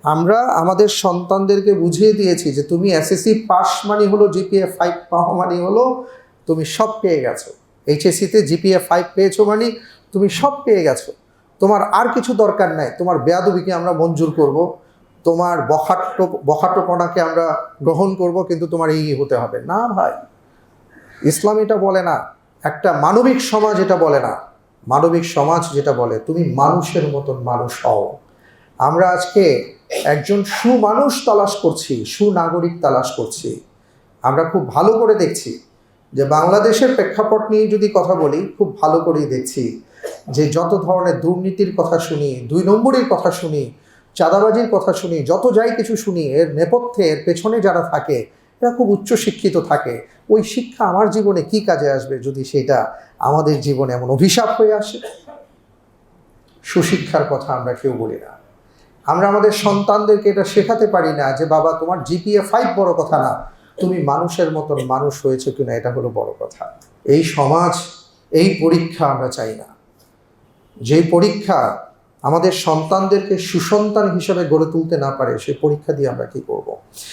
আমরা আমাদের সন্তানদেরকে বুঝিয়ে দিয়েছি যে তুমি এসএসসি পাস মানে হলো জিপিএ 5 পাওয়া মানে হলো তুমি সব পেয়ে গেছো। এইচএসসিতে জিপিএ 5 পেয়েছো মানে তুমি সব পেয়ে গেছো, তোমার আর কিছু দরকার নাই। তোমার বেয়াদবিকে আমরা মঞ্জুর করব, তোমার বখাট্টপনাকে আমরা গ্রহণ করব, কিন্তু তোমার এই হতে হবে না। ভাই, ইসলাম এটা বলে না। একটা মানবিক সমাজ এটা বলে না। মানবিক সমাজ যেটা বলে তুমি মানুষের মতন মানুষ হও। আমরা আজকে একজন সুমানুষ তালাশ করছি, সুনাগরিক তালাশ করছি। আমরা খুব ভালো করে দেখছি যে বাংলাদেশের প্রেক্ষাপট নিয়ে যদি কথা বলি, খুব ভালো করেই দেখছি যে যত ধরনের দুর্নীতির কথা শুনি, 2 নম্বরের কথা শুনি, চাঁদাবাজির কথা শুনি, যত যাই কিছু শুনি, এর নেপথ্যে এর পেছনে যারা থাকে এরা খুব উচ্চশিক্ষিত থাকে। ওই শিক্ষা আমার জীবনে কি কাজে আসবে যদি সেটা আমাদের জীবনে এমন অভিশাপ হয়ে আসে? সুশিক্ষার কথা আমরা কেউ বলি না। আমরা আমাদের সন্তানদেরকে এটা শেখাতে পারি না যে বাবা তোমার জিপিএ 5 বড় কথা না, তুমি মানুষের মতন মানুষ হয়েছে কিনা এটা হলো বড় কথা। এই সমাজ, এই পরীক্ষা আমরা চাই না। যে পরীক্ষা আমাদের সন্তানদেরকে সুসন্তান হিসেবে গড়ে তুলতে না পারে, সেই পরীক্ষা দিয়ে আমরা কি করব?